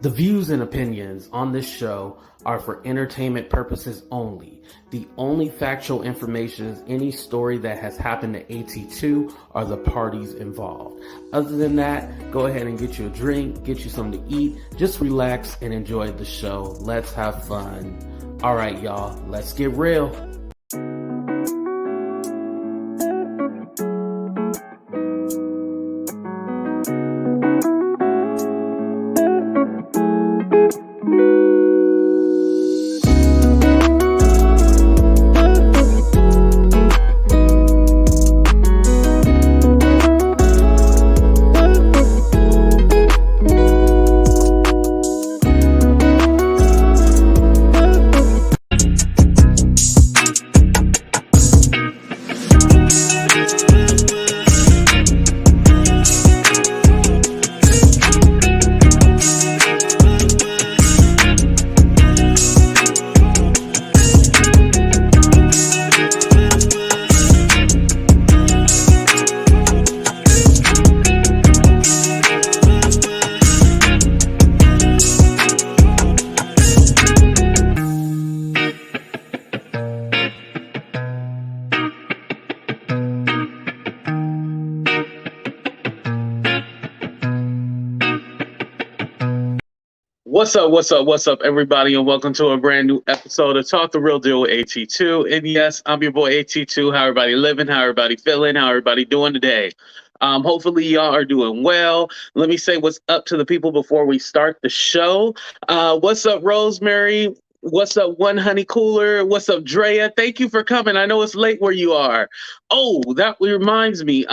The views and opinions on this show are for entertainment purposes only. The only factual information is any story that has happened to AT2 or the parties involved. Other than that, go ahead and get you a drink, get you something to eat, just relax and enjoy the show. Let's have fun. All right, y'all, let's get real. What's up, everybody, and welcome to a brand new episode of Talk the Real Deal with AT2. And yes, I'm your boy AT2. How everybody living? How everybody feeling? How everybody doing today? Hopefully y'all are doing well. Let me say what's up to the people before we start the show. What's up, Rosemary? What's up, One Honey Cooler? What's up, Drea? Thank you for coming. I know it's late where you are. Oh, that reminds me.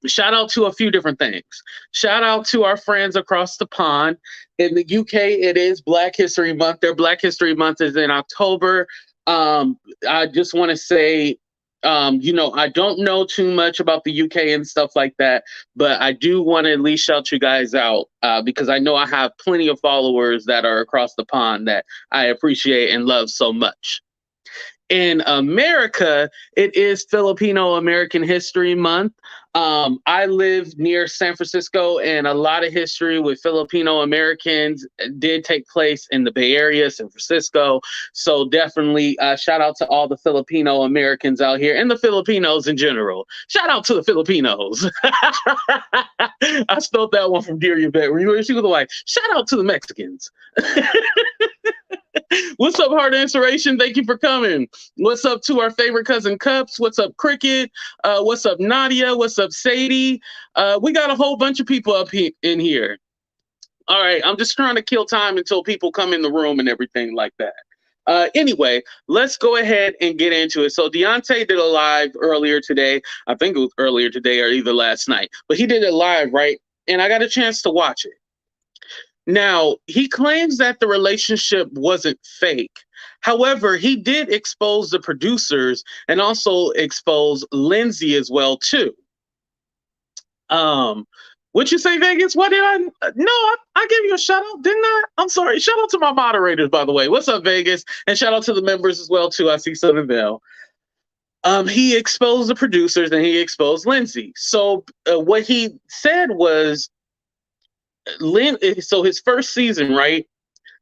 Shout out to a few different things. Shout out to our friends across the pond. In the UK, it is Black History Month. Their Black History Month is in October. I just want to say, I don't know too much about the UK and stuff like that, but I do want to at least shout you guys out because I know I have plenty of followers that are across the pond that I appreciate and love so much. In America, it is Filipino American History Month. I live near San Francisco, and a lot of history with Filipino Americans did take place in the Bay Area, San Francisco. So definitely shout out to all the Filipino Americans out here and the Filipinos in general. Shout out to the Filipinos. I stole that one from Dear Bet. She was like, shout out to the Mexicans. What's up, Heart Inspiration? Thank you for coming. What's up to our favorite cousin Cups? What's up, Cricket? What's up, Nadia? What's up, Sadie? We got a whole bunch of people up in here. All right, I'm just trying to kill time until people come in the room and everything like that. Anyway, let's go ahead and get into it. So Deontay did a live earlier today. I think it was earlier today or either last night. But he did it live, right? And I got a chance to watch it. Now, he claims that the relationship wasn't fake. However, he did expose the producers and also expose Lindsey as well, too. What'd you say, Vegas? What did I? No, I gave you a shout out, didn't I? I'm sorry. Shout out to my moderators, by the way. What's up, Vegas? And shout out to the members as well, too. I see Southern Bell. He exposed the producers and he exposed Lindsey. So what he said was, so his first season, right?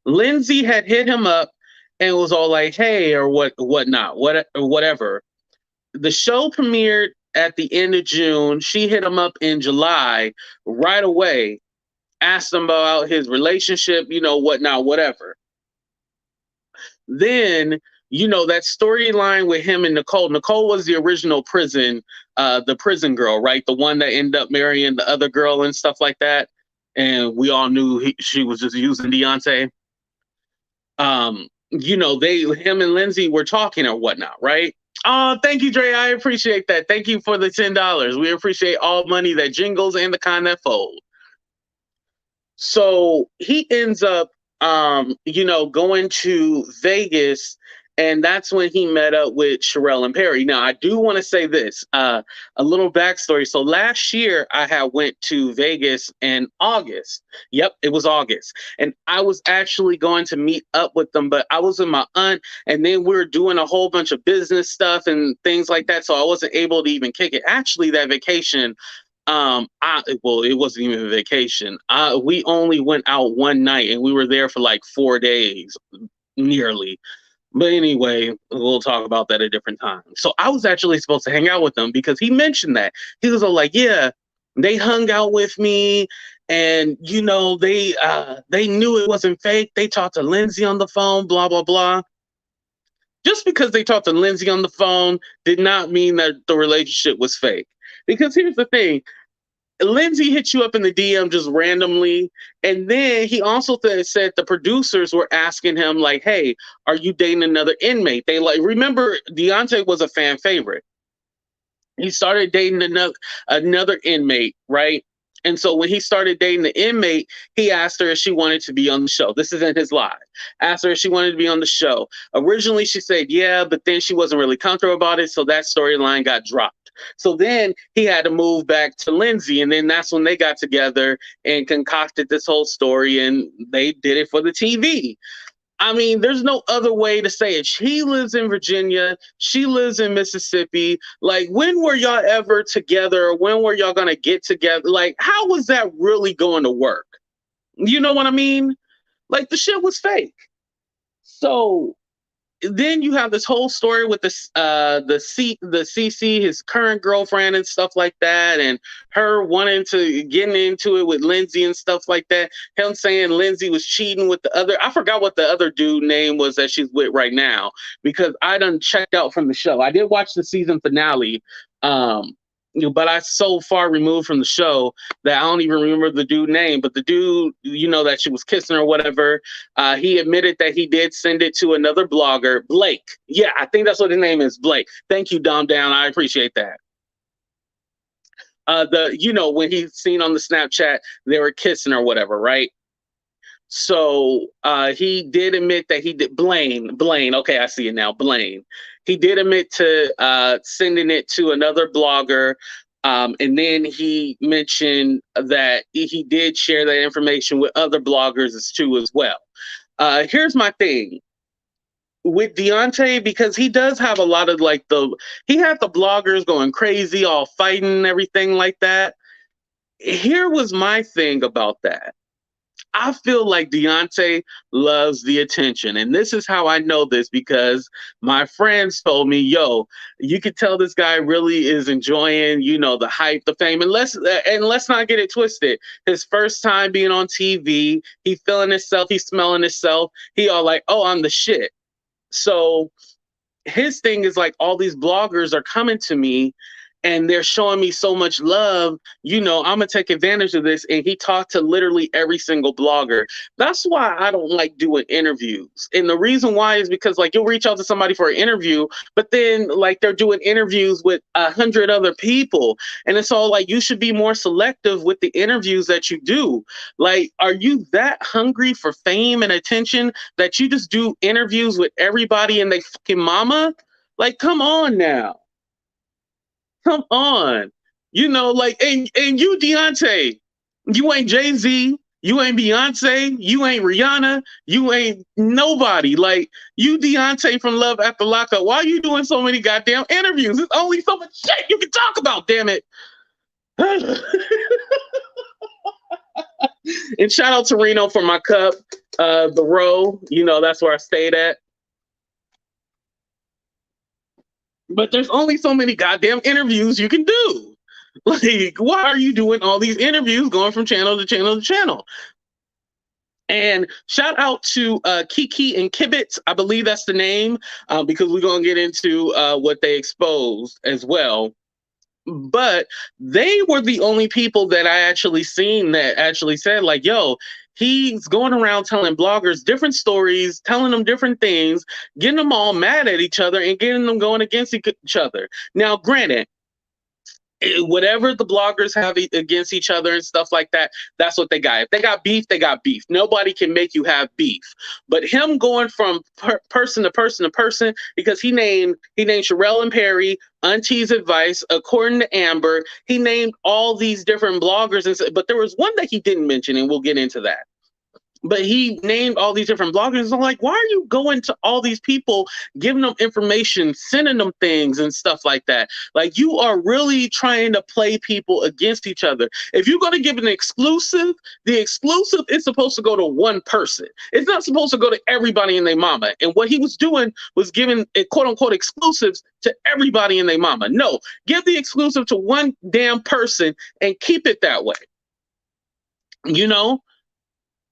Lindsey had hit him up and was all like, "Hey," or whatever. The show premiered at the end of June. She hit him up in July right away, asked him about his relationship, whatever. Then, that storyline with him and Nicole. Nicole was the original the prison girl, right? The one that ended up marrying the other girl and stuff like that. And we all knew she was just using Deontay. Him and Lindsey were talking or whatnot, right? Oh, thank you, Dre. I appreciate that. Thank you for the $10. We appreciate all money that jingles and the kind that fold. So he ends up, going to Vegas. And that's when he met up with Sharrell and Perry. Now, I do want to say this, a little backstory. So last year, I had went to Vegas in August. Yep, it was August. And I was actually going to meet up with them, but I was with my aunt, and then we were doing a whole bunch of business stuff and things like that. So I wasn't able to even kick it. Actually, that vacation, Well, it wasn't even a vacation. We only went out one night and we were there for like 4 days, nearly. But anyway, we'll talk about that a different time. So I was actually supposed to hang out with them because he mentioned that. He was all like, yeah, they hung out with me and they knew it wasn't fake. They talked to Lindsay on the phone, blah, blah, blah. Just because they talked to Lindsay on the phone did not mean that the relationship was fake. Because here's the thing. Lindsay hit you up in the DM just randomly. And then he also said the producers were asking him, like, hey, are you dating another inmate? They remember Deontay was a fan favorite. He started dating another inmate, right? And so when he started dating the inmate, he asked her if she wanted to be on the show. This isn't his live. Asked her if she wanted to be on the show. Originally, she said, yeah, but then she wasn't really comfortable about it. So that storyline got dropped. So then he had to move back to Lindsay. And then that's when they got together and concocted this whole story. And they did it for the TV. I mean, there's no other way to say it. He lives in Virginia. She lives in Mississippi. Like, when were y'all ever together? When were y'all going to get together? Like, how was that really going to work? You know what I mean? Like, the shit was fake. So then you have this whole story with the CeCe, his current girlfriend and stuff like that, and her wanting to get into it with Lindsay and stuff like that. Him saying Lindsay was cheating with the other. I forgot what the other dude name was that she's with right now because I done checked out from the show. I did watch the season finale. But I so far removed from the show that I don't even remember the dude's name. But the dude, that she was kissing or whatever, he admitted that he did send it to another blogger, Blake. Yeah, I think that's what his name is, Blake. Thank you, Dom Down. I appreciate that. When he's seen on the Snapchat, they were kissing or whatever, right? So he did admit that he did Blaine. Okay, I see it now. Blaine. He did admit to sending it to another blogger. And then he mentioned that he did share that information with other bloggers too as well. Here's my thing with Deontay, because he does have a lot of he had the bloggers going crazy, all fighting and everything like that. Here was my thing about that. I feel like Deontay loves the attention. And this is how I know this, because my friends told me, yo, you could tell this guy really is enjoying, the hype, the fame. And let's not get it twisted. His first time being on TV, he feeling himself, he's smelling himself. He all like, oh, I'm the shit. So his thing is like, all these bloggers are coming to me and they're showing me so much love, I'm going to take advantage of this. And he talked to literally every single blogger. That's why I don't like doing interviews. And the reason why is because you'll reach out to somebody for an interview, but then they're doing interviews with 100 other people. And it's all you should be more selective with the interviews that you do. Are you that hungry for fame and attention that you just do interviews with everybody and they fucking mama? Come on now. Come on. And you, Deontay, you ain't Jay-Z, you ain't Beyonce, you ain't Rihanna, you ain't nobody. You, Deontay from Love After Lockup, why are you doing so many goddamn interviews? There's only so much shit you can talk about, damn it. And shout out to Reno for my cup, the row, that's where I stayed at. But there's only so many goddamn interviews you can do. Why are you doing all these interviews going from channel to channel to channel? And shout out to Kiki and Kibbitz. I believe that's the name, because we're going to get into what they exposed as well. But they were the only people that I actually seen that actually said, yo, he's going around telling bloggers different stories, telling them different things, getting them all mad at each other and getting them going against each other. Now, granted, whatever the bloggers have against each other and stuff like that, that's what they got. If they got beef, they got beef. Nobody can make you have beef. But him going from person to person to person, because he named Sharrell and Perry, Auntie's Advice, according to Amber, he named all these different bloggers, but there was one that he didn't mention, and we'll get into that. But he named all these different bloggers. I'm like, why are you going to all these people, giving them information, sending them things and stuff like that? Like, you are really trying to play people against each other. If you're going to give an exclusive, the exclusive is supposed to go to one person. It's not supposed to go to everybody and their mama. And what he was doing was giving quote unquote exclusives to everybody and their mama. No, give the exclusive to one damn person and keep it that way. You know?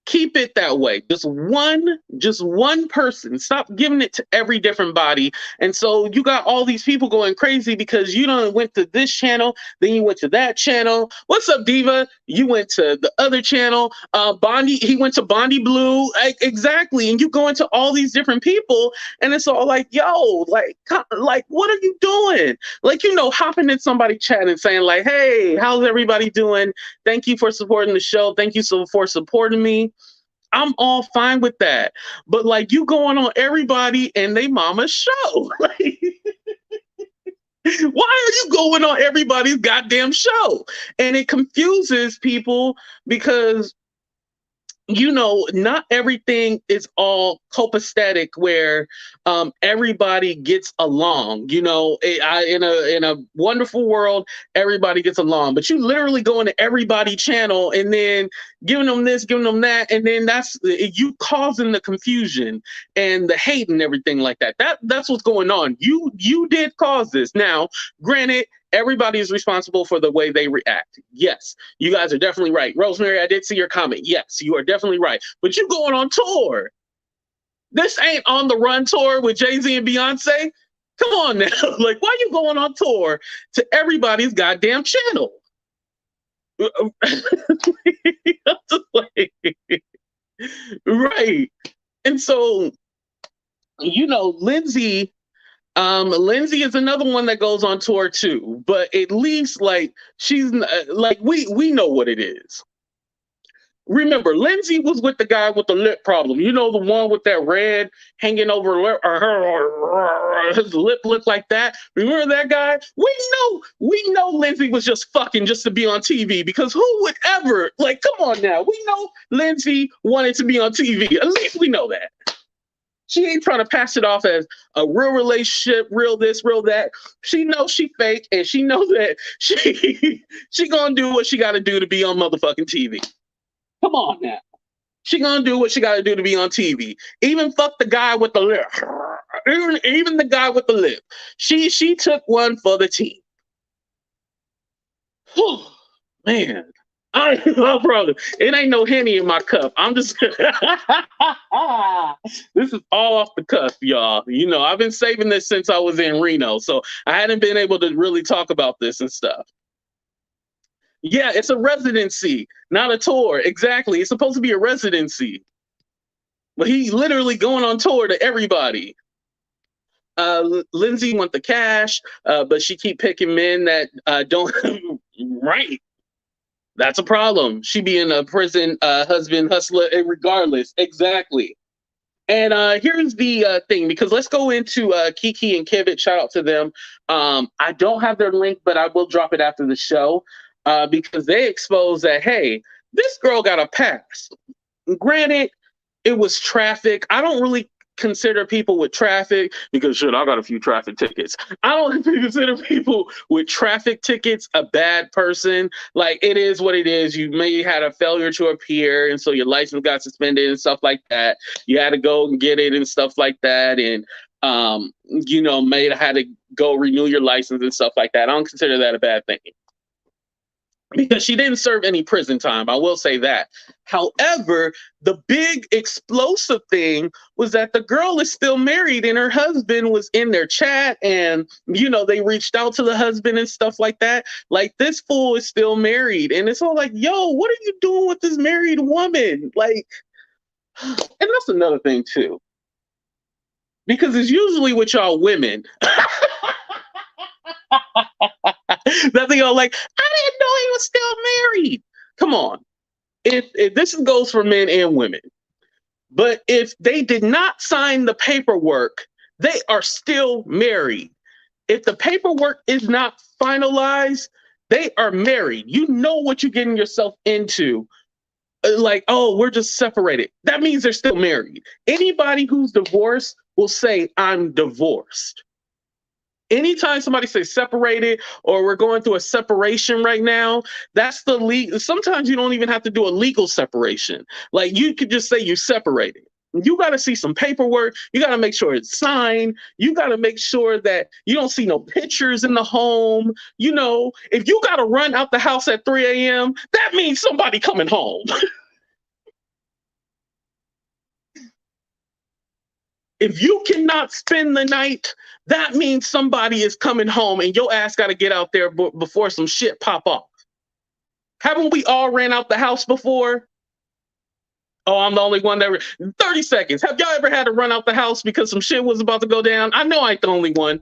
Keep it that way. Just one person. Stop giving it to every different body. And so you got all these people going crazy because you done went to this channel, then you went to that channel. What's up, Diva? You went to the other channel. Bondi, he went to Bondi Blue. Exactly. And you go into all these different people, and it's all like, yo, like what are you doing? Like, hopping in somebody's chat and saying like, hey, how's everybody doing? Thank you for supporting the show. Thank you for supporting me. I'm all fine with that. But like, you going on everybody and they mama's show. Like, why are you going on everybody's goddamn show? And it confuses people because not everything is all copacetic where everybody gets along. In a wonderful world, everybody gets along. But you literally go into everybody's channel and then giving them this, giving them that, and then that's you causing the confusion and the hate and everything like that. That's what's going on. You did cause this. Now, granted, everybody is responsible for the way they react. Yes, you guys are definitely right. Rosemary, I did see your comment. Yes, you are definitely right. But you going on tour. This ain't On the Run tour with Jay-Z and Beyonce. Come on now. Like, why you going on tour to everybody's goddamn channel? Right. And so, Lindsay is another one that goes on tour too, but at least like she's like we know what it is. Remember, Lindsay was with the guy with the lip problem. The one with that red hanging over his lip looked like that. Remember that guy? We know Lindsay was just fucking just to be on TV, because who would ever, like, come on now. We know Lindsay wanted to be on TV. At least we know that. She ain't trying to pass it off as a real relationship, real this, real that. She knows she fake, and she knows that she gonna do what she got to do to be on motherfucking TV. Come on now. She gonna do what she got to do to be on TV. Even fuck the guy with the lip. Even the guy with the lip. She took one for the team. Whew, man. No problem. It ain't no Henny in my cup. I'm just this is all off the cuff, y'all. I've been saving this since I was in Reno, so I hadn't been able to really talk about this and stuff. Yeah, it's a residency, not a tour. Exactly. It's supposed to be a residency. But he's literally going on tour to everybody. Lindsay want the cash, but she keep picking men that don't right. That's a problem. She be in a prison husband hustler regardless. Exactly. And here's the thing, because let's go into Kiki and Kibbitz. Shout out to them. I don't have their link, but I will drop it after the show because they expose that, hey, this girl got a pass. Granted, it was traffic. I don't really consider people with traffic, because shit, I got a few traffic tickets. I don't consider people with traffic tickets a bad person. Like, it is what it is. You may had a failure to appear, and so your license got suspended and stuff like that. You had to go and get it and stuff like that, and may have had to go renew your license and stuff like that. I don't consider that a bad thing, because she didn't serve any prison time. I will say that. However, the big explosive thing was that the girl is still married and her husband was in their chat, and, they reached out to the husband and stuff like that. Like, this fool is still married. And it's all like, yo, what are you doing with this married woman? Like, and that's another thing too, because it's usually with y'all women that they all like, I didn't know he was still married. Come on. If this goes for men and women, but if they did not sign the paperwork, they are still married. If the paperwork is not finalized, they are married. You know what you're getting yourself into like, oh, we're just separated. That means they're still married. Anybody who's divorced will say, I'm divorced. Anytime somebody says separated or we're going through a separation right now, that's the legal. Sometimes you don't even have to do a legal separation. Like you could just say you separated. You got to see some paperwork. You got to make sure it's signed. You got to make sure that you don't see no pictures in the home. You know, if you got to run out the house at 3 a.m., that means somebody coming home. If you cannot spend the night, that means somebody is coming home and your ass got to get out there before some shit pop off. Haven't we all ran out the house before? Oh, I'm the only one that... 30 seconds. Have y'all ever had to run out the house because some shit was about to go down? I know I ain't the only one.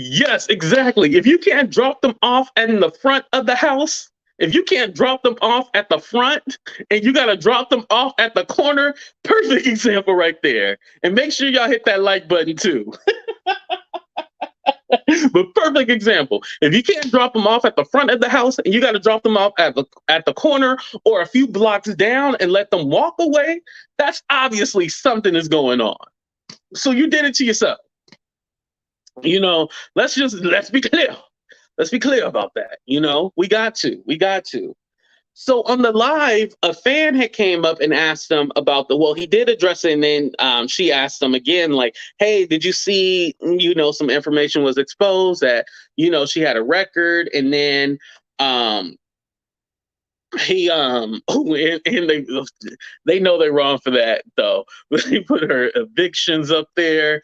Yes, exactly. If you can't drop them off in the front of the house, if you can't drop them off at the front and you got to drop them off at the corner, perfect example right there. And make sure y'all hit that like button too. But perfect example. If you can't drop them off at the front of the house and you got to drop them off at the corner or a few blocks down and let them walk away, that's obviously something is going on. So you did it to yourself. You know, let's be clear. Let's be clear about that. You know, we got to. So on the live, a fan had came up and asked him about he did address it. And then she asked him again, like, hey, did you see, you know, some information was exposed that, you know, she had a record. And then he and they know they're wrong for that though, but they put her evictions up there.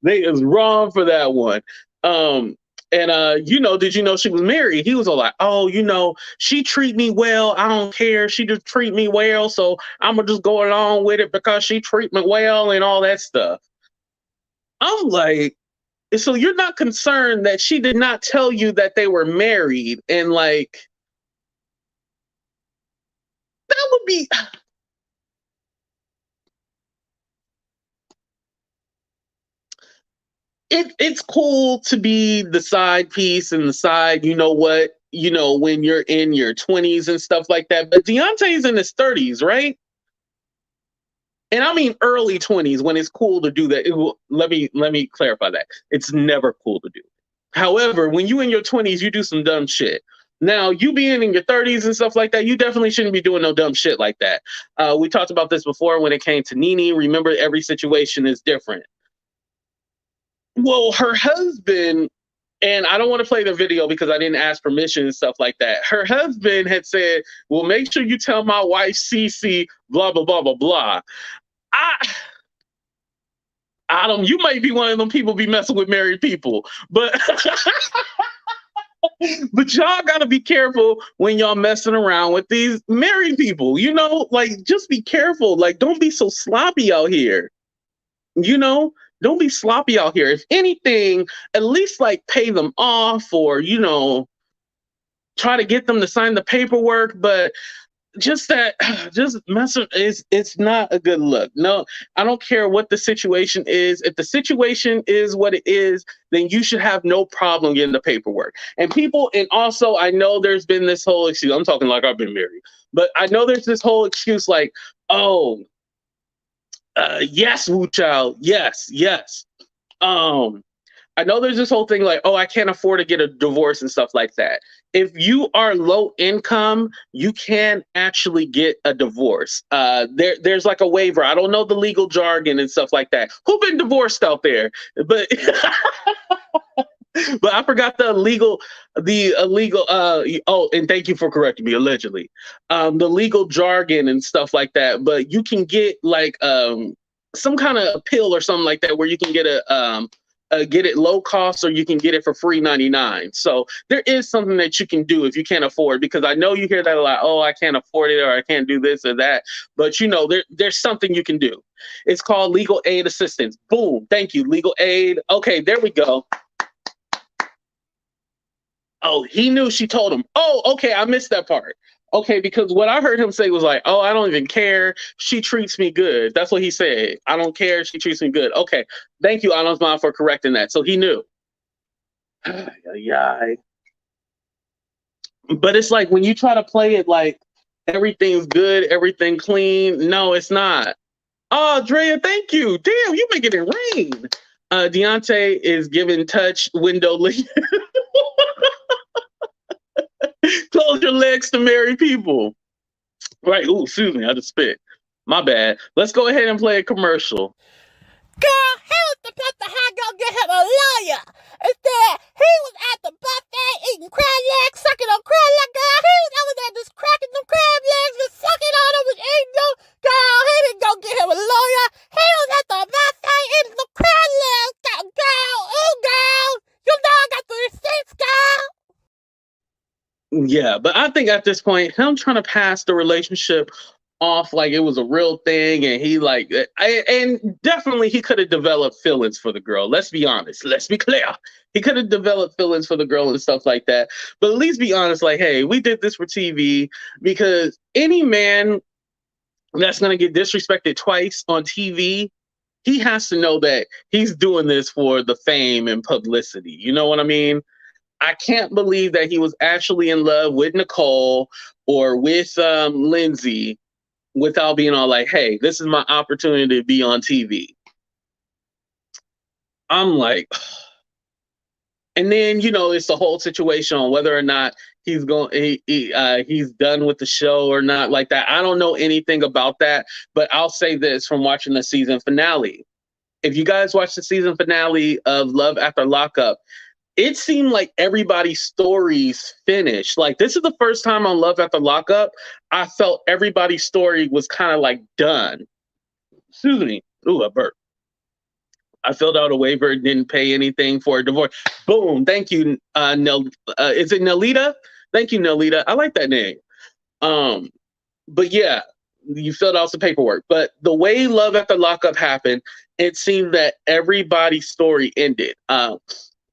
They is wrong for that one. You know, did you know she was married? He was all like, oh, you know, she treat me well. I don't care. She just treat me well. So I'm gonna just go along with it because she treat me well and all that stuff. I'm like, so you're not concerned that she did not tell you that they were married, and like that would be it's cool to be the side piece and the side, you know what, you know, when you're in your 20s and stuff like that. But Deontay's in his 30s, right? And I mean early 20s when it's cool to do that. Let me clarify that. It's never cool to do. However, when you in your 20s, you do some dumb shit. Now, you being in your 30s and stuff like that, you definitely shouldn't be doing no dumb shit like that. We talked about this before when it came to Nene. Remember, every situation is different. Well, her husband, and I don't want to play the video because I didn't ask permission and stuff like that. Her husband had said, well, make sure you tell my wife, CeCe, blah, blah, blah, blah, blah. I don't, you might be one of them people be messing with married people, but but y'all gotta be careful when y'all messing around with these married people, you know, like just be careful. Like, don't be so sloppy out here. You know, don't be sloppy out here. If anything, at least like pay them off or, you know, try to get them to sign the paperwork. But just messing it's not a good look. No, I don't care what the situation is. If the situation is what it is, then you should have no problem getting the paperwork. And people, and also I know there's been this whole excuse. I'm talking like I've been married, but I know there's this whole excuse like, oh, yes, Woo Child, yes. I know there's this whole thing like, oh, I can't afford to get a divorce and stuff like that. If you are low income, you can actually get a divorce. There's like a waiver. I don't know the legal jargon and stuff like that. Who been divorced out there? But but I forgot the illegal. Oh, and thank you for correcting me. Allegedly, the legal jargon and stuff like that. But you can get like some kind of pill or something like that where you can get a get it low cost, or you can get it for free 99. So there is something that you can do if you can't afford, because I know you hear that a lot. Oh, I can't afford it, or I can't do this or that. But you know, there's something you can do. It's called legal aid assistance. Boom. Thank you. Legal aid. Okay, there we go. Oh, he knew she told him. Oh, okay. I missed that part. Okay, because what I heard him say was like, oh, I don't even care. She treats me good. That's what he said. I don't care. She treats me good. Okay. Thank you, Anonsman, for correcting that. So he knew. Yeah. But it's like when you try to play it like everything's good, everything clean. No, it's not. Oh, Drea, thank you. Damn, you making it rain. Deontay is giving touch window link. Close your legs to marry people. Right. Ooh, excuse me. I just spit. My bad. Let's go ahead and play a commercial. Girl, he was supposed to have go get him a lawyer. Instead, he was at the buffet eating crab legs, sucking on crab legs. Girl, he was over there just cracking them crab legs and sucking on them and eating them. Girl, he didn't go get him a lawyer. He was at the buffet eating the crab legs. Girl, oh girl, you know I got the receipts, girl. Yeah, but I think at this point, him trying to pass the relationship off like it was a real thing, and he like, and definitely he could have developed feelings for the girl. Let's be honest. Let's be clear. He could have developed feelings for the girl and stuff like that. But at least be honest, like, hey, we did this for TV, because any man that's gonna get disrespected twice on TV, he has to know that he's doing this for the fame and publicity. You know what I mean? I can't believe that he was actually in love with Nicole or with Lindsay without being all like, hey, this is my opportunity to be on TV. I'm like, and then, you know, it's the whole situation on whether or not he's he's done with the show or not like that. I don't know anything about that, but I'll say this from watching the season finale. If you guys watch the season finale of Love After Lockup, it seemed like everybody's stories finished. Like, this is the first time on Love After Lockup I felt everybody's story was kind of like done. Excuse me. Ooh, a burp. I filled out a waiver, didn't pay anything for a divorce. Boom. Thank you, is it Nelita? Thank you, Nelita. I like that name. But yeah, you filled out some paperwork. But the way Love After Lockup happened, it seemed that everybody's story ended.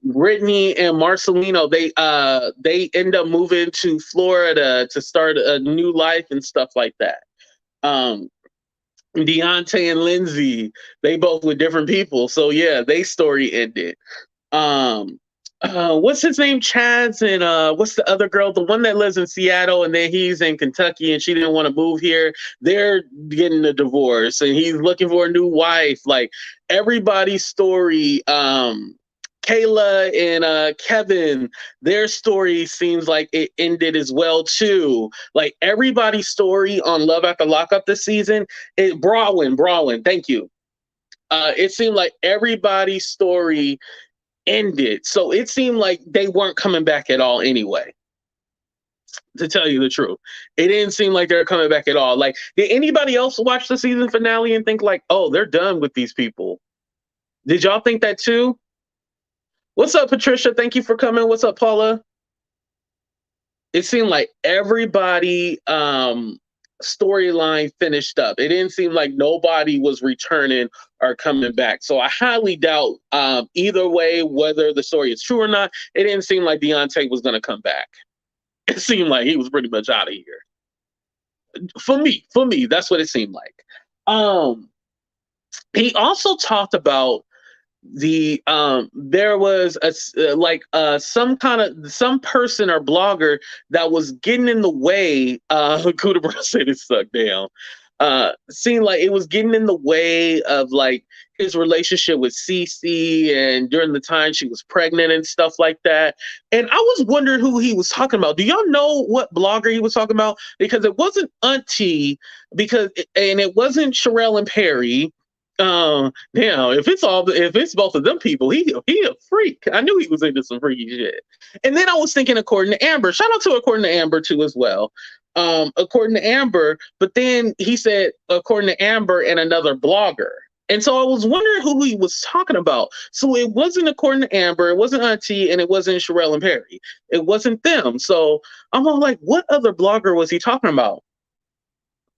Brittany and Marcelino, they end up moving to Florida to start a new life and stuff like that. Deontay and Lindsay, they both with different people. So yeah, they story ended. What's his name? Chad's and what's the other girl? The one that lives in Seattle and then he's in Kentucky and she didn't want to move here. They're getting a divorce and he's looking for a new wife. Like, everybody's story, Kayla and Kevin, their story seems like it ended as well too. Like, everybody's story on Love After Lockup this season, Brawlin, thank you. It seemed like everybody's story ended. So it seemed like they weren't coming back at all anyway. To tell you the truth, it didn't seem like they're coming back at all. Like, did anybody else watch the season finale and think like, oh, they're done with these people? Did y'all think that too? What's up, Patricia? Thank you for coming. What's up, Paula? It seemed like everybody storyline finished up. It didn't seem like nobody was returning or coming back. So I highly doubt either way, whether the story is true or not, it didn't seem like Deontay was going to come back. It seemed like he was pretty much out of here. For me, that's what it seemed like. He also talked about there was some person or blogger that was getting in the way. Kudabra said it sucked down. Seemed like it was getting in the way of like his relationship with CeCe, and during the time she was pregnant and stuff like that. And I was wondering who he was talking about. Do y'all know what blogger he was talking about? Because it wasn't Auntie, and it wasn't Sharrell and Perry. If it's both of them people, he a freak. I knew he was into some freaky shit. And then I was thinking, according to Amber, shout out to according to Amber too as well. According to Amber, but then he said according to Amber and another blogger. And so I was wondering who he was talking about. So it wasn't, according to Amber, it wasn't Auntie, and it wasn't Sharrell and Perry. It wasn't them. So I'm all like, what other blogger was he talking about?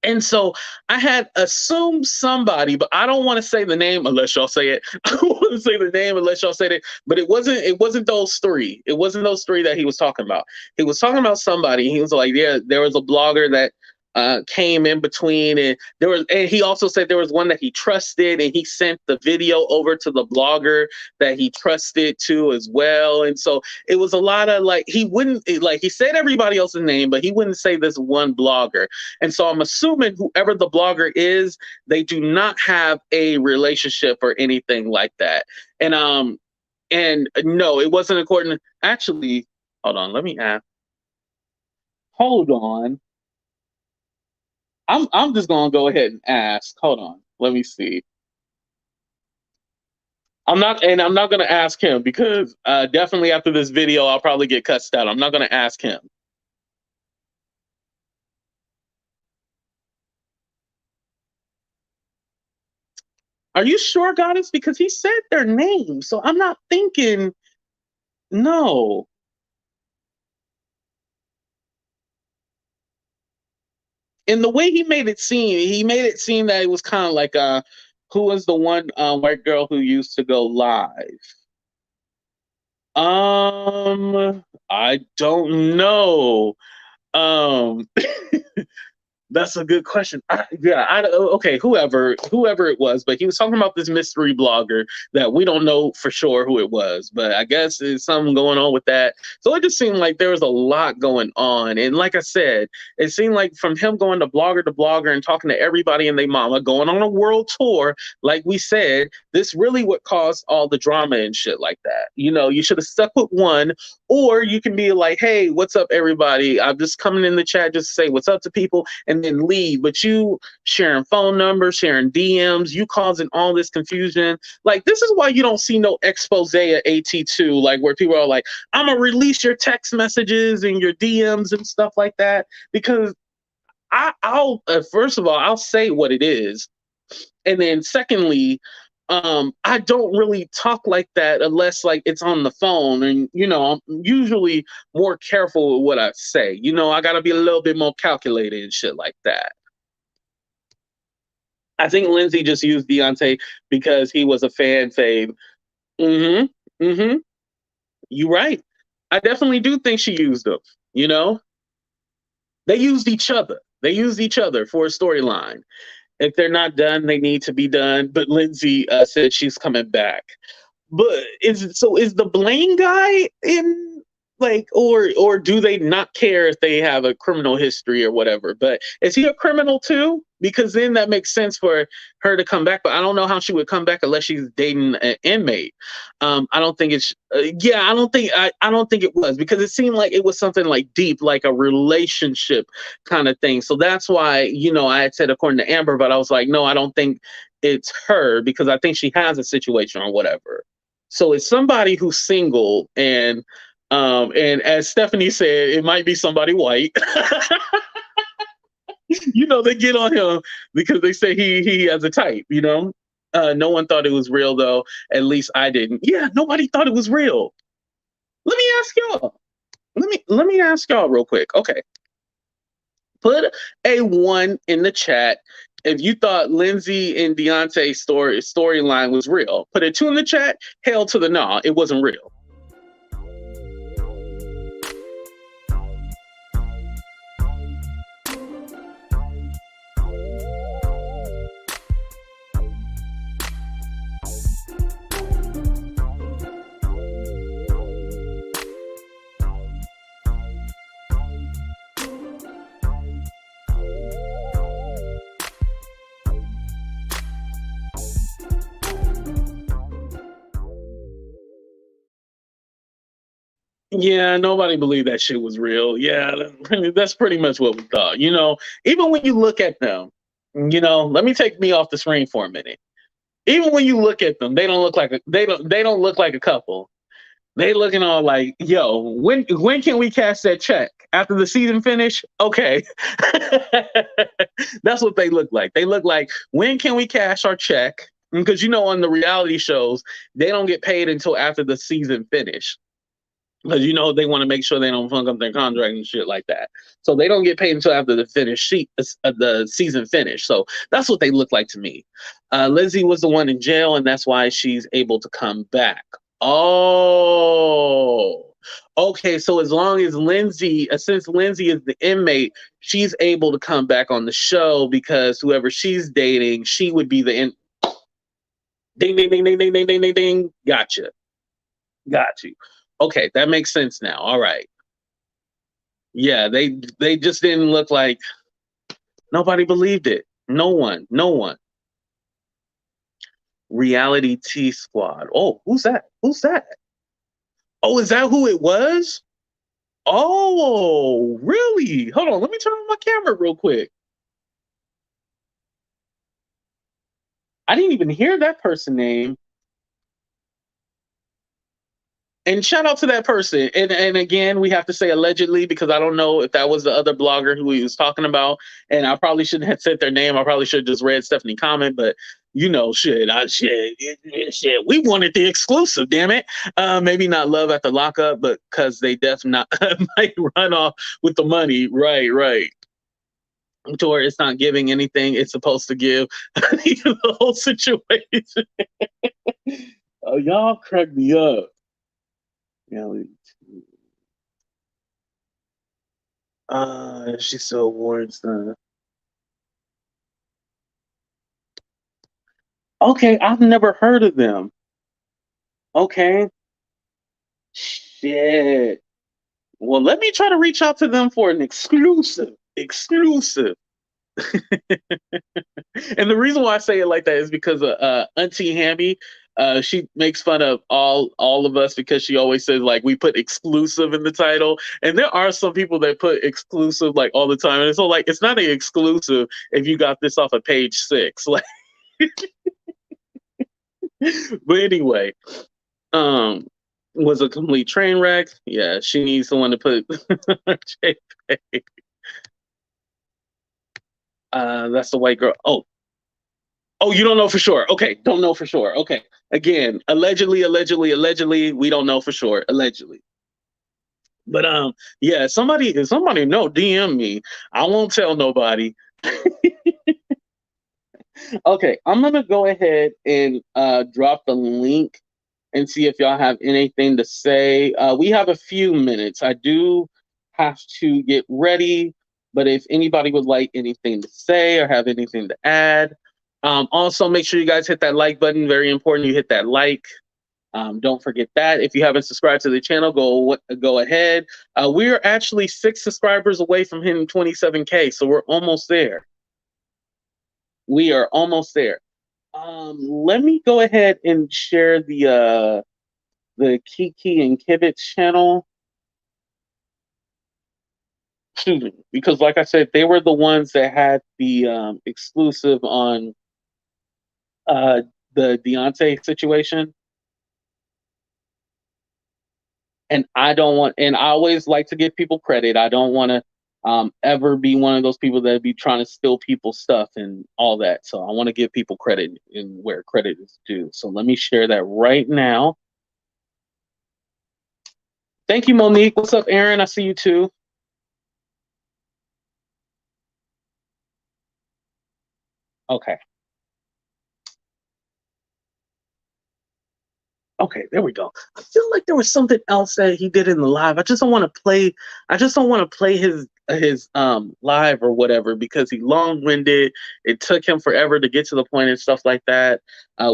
And so I had assumed somebody, but I don't want to say the name unless y'all say it. I don't want to say the name unless y'all say it. But it wasn't those three. It wasn't those three that he was talking about. He was talking about somebody. He was like, yeah, there was a blogger that came in between, and he also said there was one that he trusted, and he sent the video over to the blogger that he trusted too as well. And so it was a lot of like, he said everybody else's name, but he wouldn't say this one blogger. And so I'm assuming whoever the blogger is, they do not have a relationship or anything like that. And no, it wasn't according to, actually, hold on, let me ask. Hold on. I'm just gonna go ahead and ask. Hold on, let me see. I'm not gonna ask him because definitely after this video I'll probably get cussed out. I'm not gonna ask him. Are you sure, Goddess? Because he said their name, so I'm not thinking. No. And the way he made it seem that it was kind of like who was the one white girl who used to go live? I don't know. That's a good question. Okay, whoever it was, but he was talking about this mystery blogger that we don't know for sure who it was, but I guess there's something going on with that. So it just seemed like there was a lot going on. And like I said, it seemed like from him going to blogger and talking to everybody and their mama, going on a world tour, like we said, this really what caused all the drama and shit like that. You know, you should have stuck with one, or you can be like, hey, what's up, everybody? I'm just coming in the chat just to say what's up to people and then leave. But you sharing phone numbers, sharing DMs, you causing all this confusion. Like, this is why you don't see no expose at AT2, like where people are like, I'm gonna release your text messages and your DMs and stuff like that. Because I'll first of all, I'll say what it is. And then secondly, I don't really talk like that unless like it's on the phone, and you know, I'm usually more careful with what I say. You know, I gotta be a little bit more calculated and shit like that. I think Lindsay just used Deontay because he was a fan fave. You're right. I definitely do think she used him. You know, they used each other. They used each other for a storyline. If they're not done, they need to be done. But Lindsay said she's coming back. But is the Blaine guy in, like, or do they not care if they have a criminal history or whatever? But is he a criminal too? Because then that makes sense for her to come back. But I don't know how she would come back unless she's dating an inmate. I don't think it's I don't think it was, because it seemed like it was something like deep, like a relationship kind of thing. So that's why, you know, I had said according to Amber, but I was like, no, I don't think it's her, because I think she has a situation or whatever. So it's somebody who's single, and as Stephanie said, it might be somebody white. You know, they get on him because they say he has a type, you know. No one thought it was real, though. At least I didn't. Yeah, nobody thought it was real. Let me ask y'all. Let me ask y'all real quick. Okay. Put a 1 in the chat if you thought Lindsay and Deontay's storyline was real. Put a 2 in the chat. Hell to the nah, it wasn't real. Yeah, nobody believed that shit was real. Yeah, that's pretty much what we thought. You know, even when you look at them, you know, let me take me off the screen for a minute. Even when you look at them, they don't look like they don't look like a couple. They looking all like, yo, when can we cash that check? After the season finish? Okay. That's what they look like. They look like, when can we cash our check? Because on the reality shows, they don't get paid until after the season finish. Because they want to make sure they don't fuck up their contract and shit like that. So they don't get paid until after the season finish. So that's what they look like to me. Lindsay was the one in jail, and that's why she's able to come back. Oh, okay. So as long as since Lindsay is the inmate, she's able to come back on the show because whoever she's dating, she would be the Ding, ding, ding, ding, ding, ding, ding, ding, ding. Gotcha. Got you. Okay, that makes sense now. All right. Yeah, they just didn't look like nobody believed it. No one. Reality T Squad. Oh, who's that? Oh, is that who it was? Oh, really? Hold on, let me turn on my camera real quick. I didn't even hear that person name. And shout out to that person. And again, we have to say allegedly because I don't know if that was the other blogger who he was talking about. And I probably shouldn't have said their name. I probably should have just read Stephanie's comment. But shit. We wanted the exclusive. Damn it. Maybe not love at the lockup, but because they definitely might run off with the money. Right. To where it's not giving anything it's supposed to give. The whole situation. Oh, y'all crack me up. She still awards the. Okay, I've never heard of them. Okay. Shit. Well, let me try to reach out to them for an exclusive. And the reason why I say it like that is because Auntie Hammy, she makes fun of all of us because she always says like we put exclusive in the title, and there are some people that put exclusive like all the time, and so like it's not an exclusive if you got this off of page 6, like. But anyway, was a complete train wreck. Yeah, she needs someone to put JPEG. That's the white girl. Oh, you don't know for sure. Okay, don't know for sure. Okay, again, allegedly, we don't know for sure. Allegedly, but yeah, somebody know. DM me. I won't tell nobody. Okay, I'm gonna go ahead and drop the link and see if y'all have anything to say. We have a few minutes. I do have to get ready, but if anybody would like anything to say or have anything to add, also make sure you guys hit that like button. Very important, you hit that like. Don't forget that. If you haven't subscribed to the channel, go ahead. We're actually 6 subscribers away from hitting 27K, so we're almost there. We are almost there. Let me go ahead and share the Kiki and Kibbitz channel. Excuse me, because like I said, they were the ones that had the exclusive on the Deontay situation. And I always like to give people credit. I don't want to ever be one of those people that be trying to steal people's stuff and all that. So I want to give people credit in where credit is due. So let me share that right now. Thank you, Monique. What's up, Aaron? I see you too. Okay. Okay, there we go. I feel like there was something else that he did in the live. I just don't want to play his live or whatever because he long-winded. It took him forever to get to the point and stuff like that.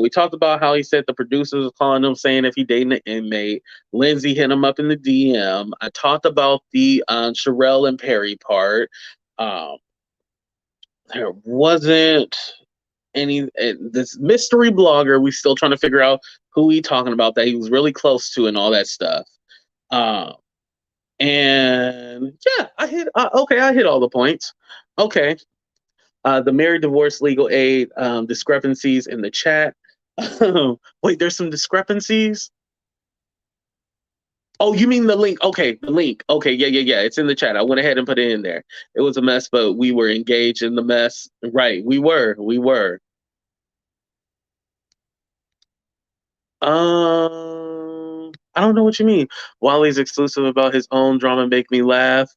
We talked about how he said the producers were calling him saying if he dating an inmate. Lindsay hit him up in the DM. I talked about the Sharrell and Perry part. There wasn't this mystery blogger. We still trying to figure out who he talking about that he was really close to and all that stuff. And yeah, I hit all the points. Okay. The married, divorce, legal aid discrepancies in the chat. Wait, there's some discrepancies. Oh, you mean the link? Okay, the link. Okay, yeah. It's in the chat. I went ahead and put it in there. It was a mess, but we were engaged in the mess. Right, we were. I don't know what you mean. Wally's exclusive about his own drama make me laugh.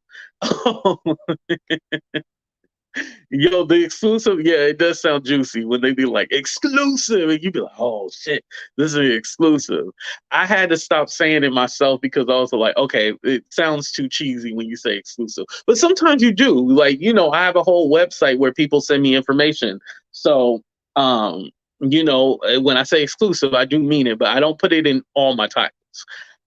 Yo, the exclusive, yeah, it does sound juicy when they be like exclusive, and you be like, oh shit, this is exclusive. I had to stop saying it myself because I was like, okay, it sounds too cheesy when you say exclusive. But sometimes you do. Like, I have a whole website where people send me information. So, when I say exclusive, I do mean it, but I don't put it in all my titles.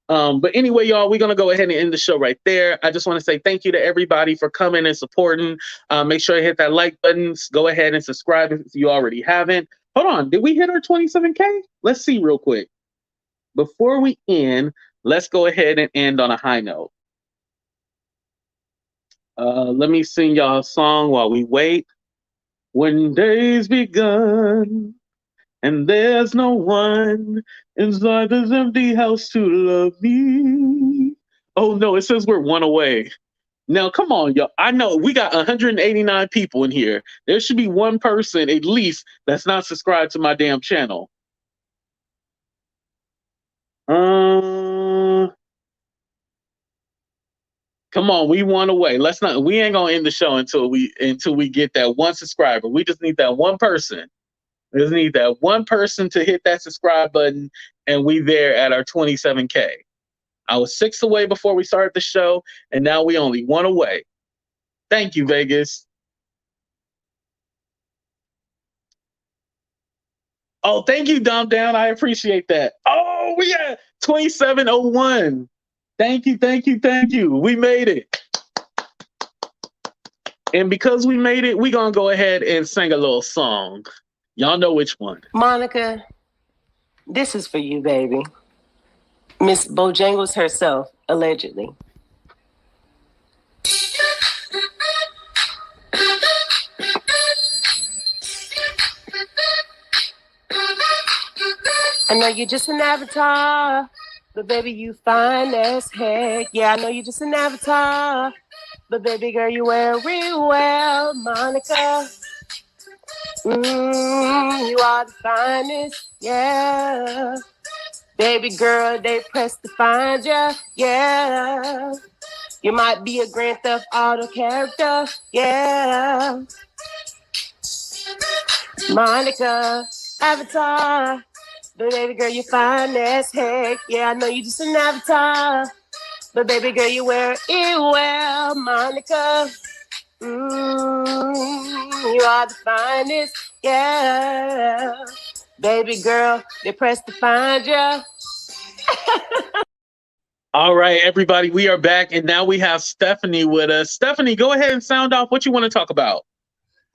But anyway, y'all, we're going to go ahead and end the show right there. I just want to say thank you to everybody for coming and supporting. Make sure you hit that like button. Go ahead and subscribe if you already haven't. Hold on. Did we hit our 27K? Let's see real quick. Before we end, let's go ahead and end on a high note. Let me sing y'all a song while we wait. When day's begun and there's no one inside this empty house to love me. Oh no, it says we're one away. Now, come on, y'all. I know we got 189 people in here. There should be one person at least that's not subscribed to my damn channel. Come on, we one away. We ain't gonna end the show until we get that one subscriber. We just need that one person. We just need that one person to hit that subscribe button, and we there at our 27K. I was 6 away before we started the show, and now we only 1 away. Thank you, Vegas. Oh, thank you, Dumb Down. I appreciate that. Oh, we at 2701. Thank you. We made it. And because we made it, we're going to go ahead and sing a little song. Y'all know which one. Monica, this is for you, baby. Miss Bojangles herself, allegedly. I know you're just an avatar, but baby, you fine as heck. Yeah, I know you're just an avatar, but baby girl, you wear real well, Monica. You are the finest, yeah. Baby girl, they pressed to find ya, yeah. You might be a Grand Theft Auto character, yeah. Monica, avatar. But baby girl, you fine as heck. Yeah, I know you just an avatar. But baby girl, you wear it well, Monica. You are the finest, yeah. Baby girl, they pressed to find ya. All right, everybody, we are back, and now we have Stephanie with us. Stephanie, go ahead and sound off what you want to talk about.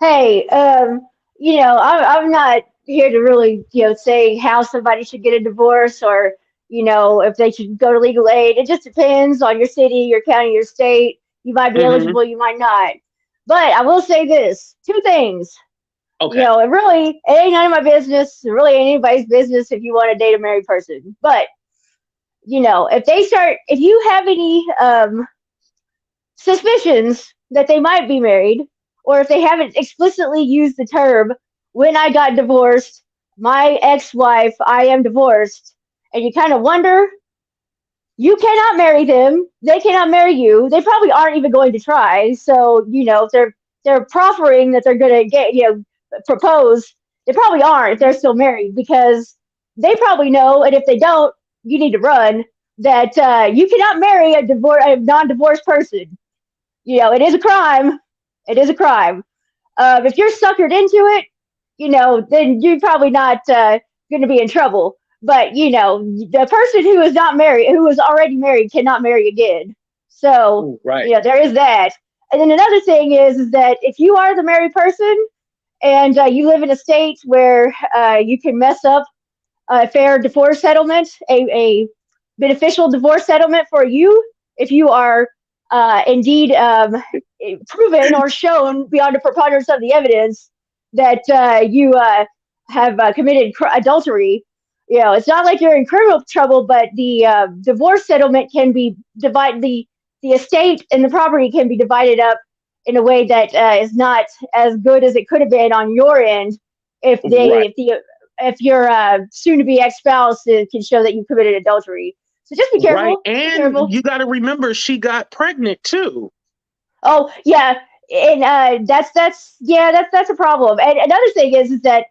Hey, I'm not here to really, say how somebody should get a divorce or, if they should go to legal aid. It just depends on your city, your county, your state. You might be eligible, you might not. But I will say this, 2 things. Okay. It ain't none of my business. It really ain't anybody's business if you want to date a married person. But, if you have any suspicions that they might be married, or if they haven't explicitly used the term, when I got divorced, my ex-wife, I am divorced, and you kind of wonder, you cannot marry them. They cannot marry you. They probably aren't even going to try. So, if they're proffering that they're going to get, propose, they probably aren't if they're still married, because they probably know, and if they don't, you need to run, that you cannot marry a non-divorced person. It is a crime. It is a crime. If you're suckered into it, then you're probably not going to be in trouble. But, the person who is not married, who is already married, cannot marry again. So, right. There is that. And then another thing is that if you are the married person and you live in a state where you can mess up a fair divorce settlement, a beneficial divorce settlement for you, if you are indeed proven or shown beyond a preponderance of the evidence that you have committed adultery. It's not like you're in criminal trouble, but the divorce settlement can be divided. The estate and the property can be divided up in a way that is not as good as it could have been on your end if if your soon-to-be ex-spouse can show that you committed adultery. So just be careful. Right, Be and careful. you got to remember she got pregnant too. Oh yeah, and that's a problem. And another thing is that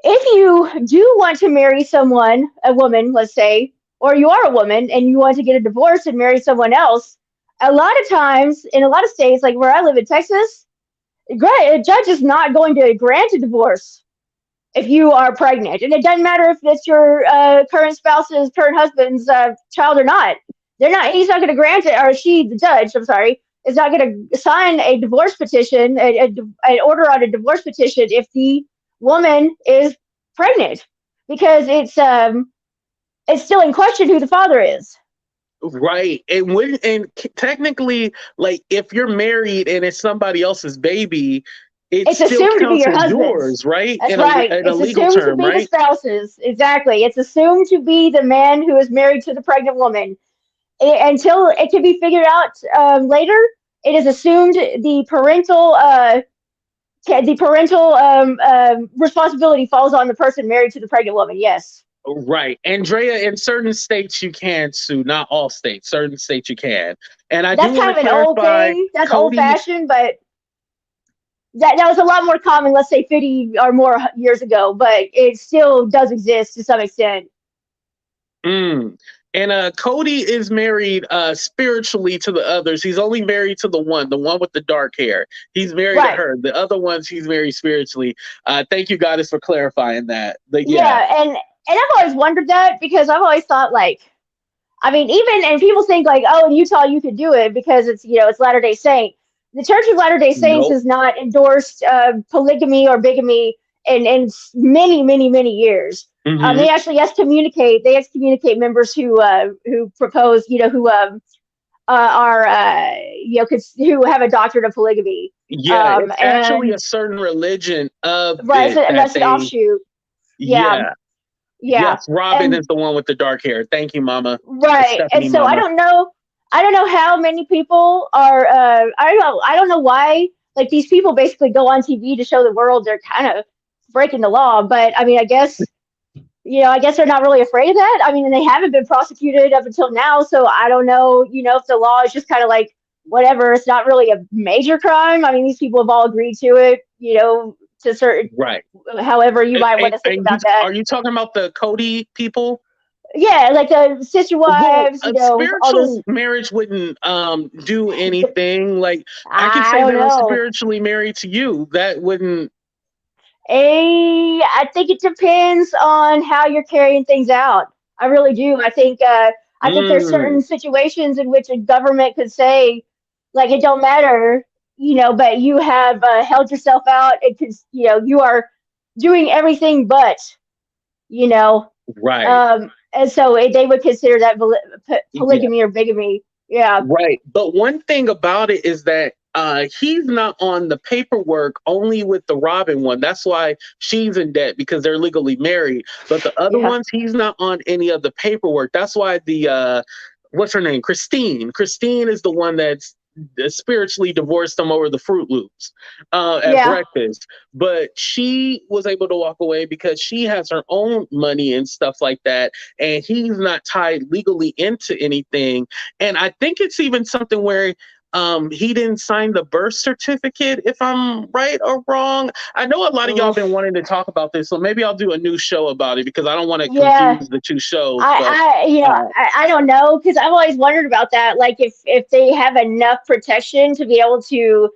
if you do want to marry someone, a woman, let's say, or you are a woman and you want to get a divorce and marry someone else, a lot of times in a lot of states, like where I live in Texas, a judge is not going to grant a divorce if you are pregnant, and it doesn't matter if it's your current spouse's current husband's child or not. They're not. He's not going to grant it, or she, the judge. I'm sorry, is not going to sign a divorce petition, an order on a divorce petition if the woman is pregnant, because it's still in question who the father is. Right, and technically, like if you're married and it's somebody else's baby, it's still assumed to be your husband's. yours, right? That's right. In a It's legal assumed term, to be right? the spouse's. Exactly. It's assumed to be the man who is married to the pregnant woman. Until it can be figured out later, it is assumed the parental responsibility falls on the person married to the pregnant woman. Yes. Right. Andrea, in certain states you can sue, not all states. Certain states you can. And I That's do want kind to of an old clarify, thing. That's Cody, old-fashioned, but that was a lot more common, let's say 50 or more years ago, but it still does exist to some extent. And Cody is married spiritually to the others. He's only married to the one with the dark hair. He's married to her. The other ones he's married spiritually. Thank you, Goddess, for clarifying that. But yeah, and I've always wondered that, because I've always thought, like, I mean, and people think like, oh, in Utah you could do it because it's Latter-day Saint. The Church of Latter-day Saints has not endorsed polygamy or bigamy in many, many, many years. Mm-hmm. They actually excommunicate members who propose, who are who have a doctrine of polygamy. Yeah, it's actually a certain religion of right. That's an offshoot. Yeah. Yes, Robin is the one with the dark hair. Thank you, Mama. Right. And so Mama. I don't know how many people are I don't know why, like, these people basically go on TV to show the world they're kind of breaking the law, but I mean, I guess they're not really afraid of that. I mean, and they haven't been prosecuted up until now, so I don't know, if the law is just kind of like whatever, it's not really a major crime. I mean, these people have all agreed to it, to certain, right. However you might want to think about that. Are you talking about the Cody people? Yeah, like the sister wives. Spiritual marriage wouldn't do anything. Like, I could say that I'm spiritually married to you. That wouldn't. I think it depends on how you're carrying things out. I really do. I think there's certain situations in which a government could say, like, it don't matter, but you have held yourself out. It could, you are doing everything but, right. And so they would consider that polygamy or bigamy. Yeah. Right. But one thing about it is that he's not on the paperwork only with the Robin one. That's why she's in debt, because they're legally married. But the other ones, he's not on any of the paperwork. That's why the what's her name? Christine. Christine is the one that's spiritually divorced him over the Fruit Loops at breakfast. But she was able to walk away because she has her own money and stuff like that. And he's not tied legally into anything. And I think it's even something where he didn't sign the birth certificate, if I'm right or wrong. I know a lot of y'all have been wanting to talk about this, so maybe I'll do a new show about it, because I don't want to confuse the two shows. I don't know, because I've always wondered about that. Like, if they have enough protection to be able to,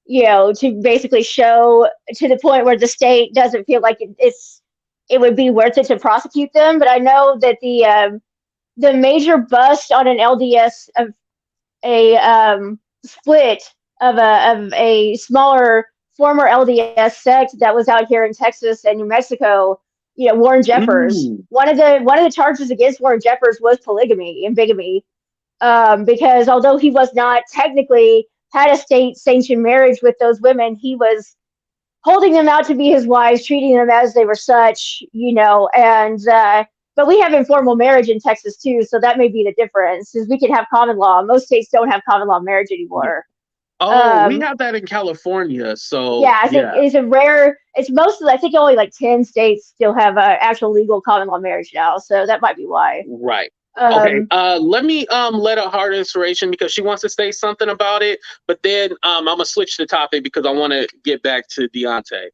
to basically show to the point where the state doesn't feel like it would be worth it to prosecute them. But I know that the major bust on an LDS of a split of a smaller former LDS sect that was out here in Texas and New Mexico, Warren Jeffers. One of the charges against Warren Jeffers was polygamy and bigamy, because although he was not technically had a state sanctioned marriage with those women, he was holding them out to be his wives, treating them as they were such, and but we have informal marriage in Texas too, so that may be the difference. Is we can have common law. Most states don't have common law marriage anymore. Oh, we have that in California. So yeah, I think it's a rare. It's mostly. I think only like 10 states still have actual legal common law marriage now. So that might be why. Right. Okay. Let me let out Heart Inspiration because she wants to say something about it, but then I'm gonna switch the topic because I want to get back to Deontay.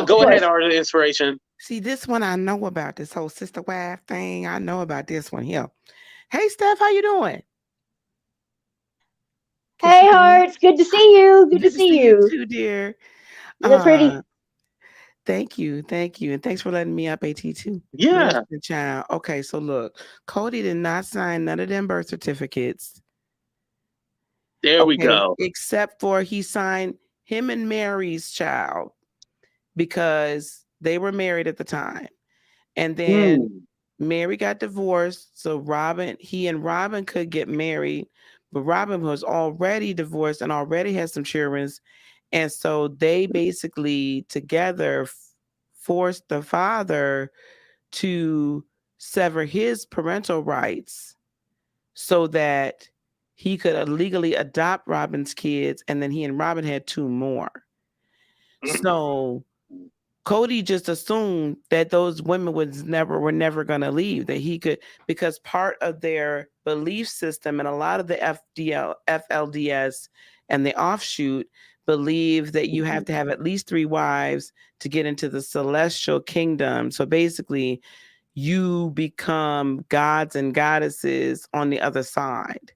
Go ahead, Heart Inspiration. See, this one I know about, this whole sister wife thing. I know about this one here. Hey, Steph, how you doing? Hey, Hearts, good to see you. Good to see you too, dear. You look pretty. Thank you, and thanks for letting me up, AT2. Yeah. Child. Okay, so look, Cody did not sign none of them birth certificates. There we go. Except for he signed him and Mary's child because they were married at the time, and then Mary got divorced. So he and Robin could get married, but Robin was already divorced and already had some children. And so they basically together forced the father to sever his parental rights so that he could legally adopt Robin's kids. And then he and Robin had 2 more. So Cody just assumed that those women were never going to leave, that he could, because part of their belief system and a lot of the FLDS and the offshoot believe that you have to have at least 3 wives to get into the celestial kingdom. So basically, you become gods and goddesses on the other side.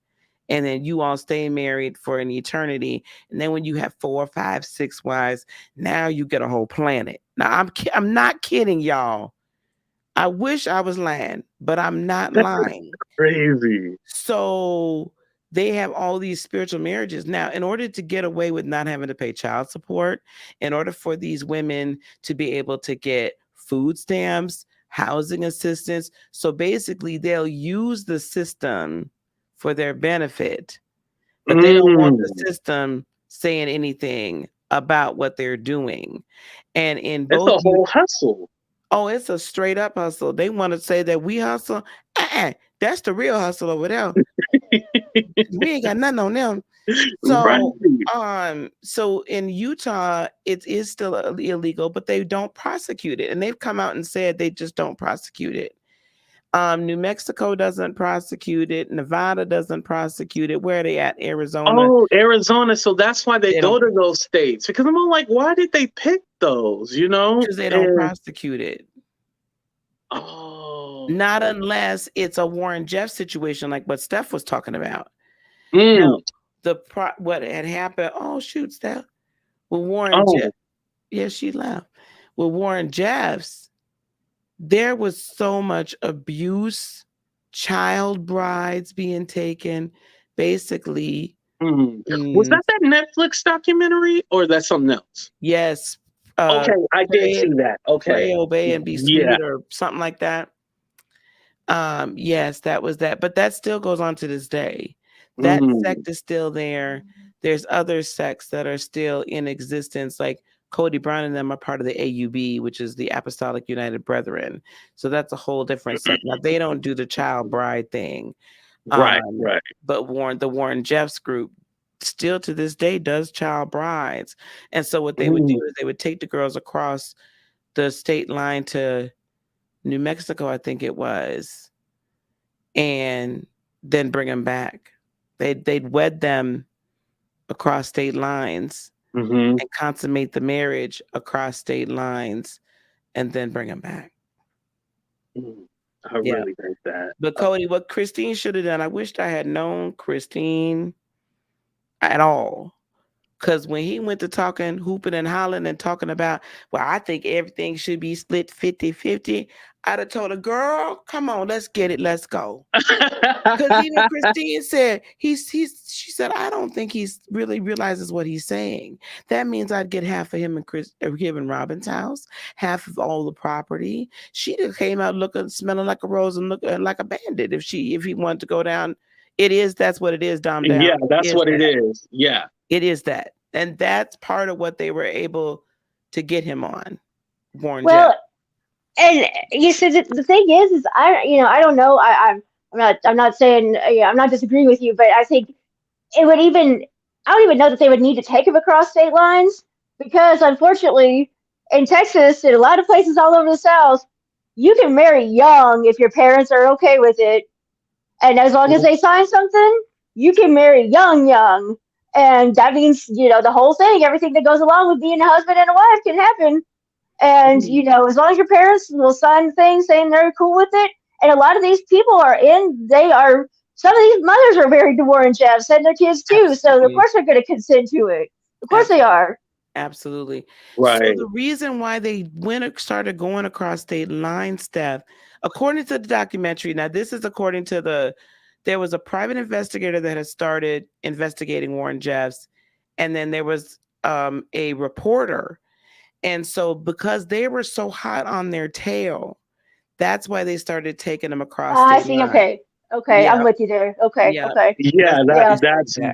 And then you all stay married for an eternity. And then when you have 4, 5, 6 wives, now you get a whole planet. Now, I'm not kidding, y'all. I wish I was lying, but I'm not lying. Crazy. So they have all these spiritual marriages. Now, in order to get away with not having to pay child support, in order for these women to be able to get food stamps, housing assistance, so basically they'll use the system for their benefit, but they don't want the system saying anything about what they're doing. And in both, it's a whole hustle. Oh, it's a straight up hustle. They want to say that we hustle. That's the real hustle over there. We ain't got nothing on them. So, so in Utah, it is still illegal, but they don't prosecute it. And they've come out and said they just don't prosecute it. New Mexico doesn't prosecute it. Nevada doesn't prosecute it. Where are they at? Arizona. Oh, Arizona. So that's why they go to those states. Because I'm all like, why did they pick those? You know, because they don't prosecute it. Oh, not unless it's a Warren Jeff situation, like what Steph was talking about. Now, what had happened? Oh, shoot, Steph. With Warren Jeff. Yeah, she left. With Warren Jeffs, there was so much abuse, child brides being taken, basically. Was that Netflix documentary or that's something else? Yes. Okay, I did see that. Okay. Pray, obey, and be sweet, or something like that. Yes, that was that. But that still goes on to this day. That sect is still there. There's other sects that are still in existence, like Cody Brown and them are part of the AUB, which is the Apostolic United Brethren. So that's a whole different sect. Now, they don't do the child bride thing. Right. But the Warren Jeffs group still to this day does child brides. And so what they would do is they would take the girls across the state line to New Mexico, I think it was, and then bring them back. They'd wed them across state lines and consummate the marriage across state lines and then bring them back. I really think that. But Cody, what Christine should have done, I wished I had known Christine at all. Because when he went to hooping and hollering and talking about, well, I think everything should be split 50-50, I'd have told her, girl, come on, let's get it, let's go. Because even Christine said, she said, I don't think he's really realizes what he's saying. That means I'd get half of him and Robin's house, half of all the property. She'd have came out smelling like a rose and looking like a bandit if he wanted to go down. That's what it is, Dom. Yeah, that's what it is. Yeah. It is that. And that's part of what they were able to get him on. Warren Well, Jeff. And you said the thing is I don't know. I'm not saying I'm not disagreeing with you, but I think it would even I don't even know that they would need to take them across state lines because, unfortunately, in Texas and a lot of places all over the South, you can marry young if your parents are okay with it. And as long as they sign something, you can marry young. And that means, the whole thing, everything that goes along with being a husband and a wife can happen. And, as long as your parents will sign things saying they're cool with it. And a lot of these people some of these mothers are married to Warren Jeffs and their kids too. So of course they're going to consent to it. Of course they are. Absolutely. Right. So the reason why they started going across state lines, Steph, according to the documentary, now this is according to there was a private investigator that had started investigating Warren Jeffs, and then there was a reporter. And so because they were so hot on their tail, that's why they started taking them across state lines. Okay, I'm with you there. Okay. Yeah,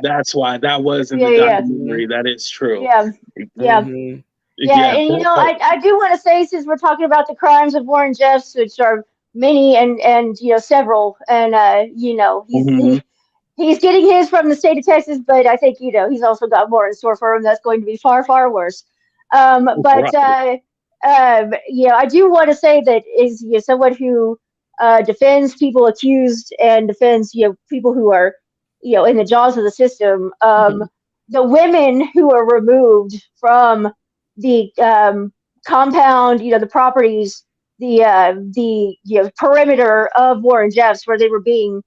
that's why that was in the documentary. That is true. Yeah. And I do want to say, since we're talking about the crimes of Warren Jeffs, which are many and several, and he's getting his from the state of Texas, but I think he's also got more in store for him that's going to be far, far worse. I do want to say that is someone who defends people accused and defends people who are in the jaws of the system. The women who are removed from the compound, the properties, the perimeter of Warren Jeffs, where they were being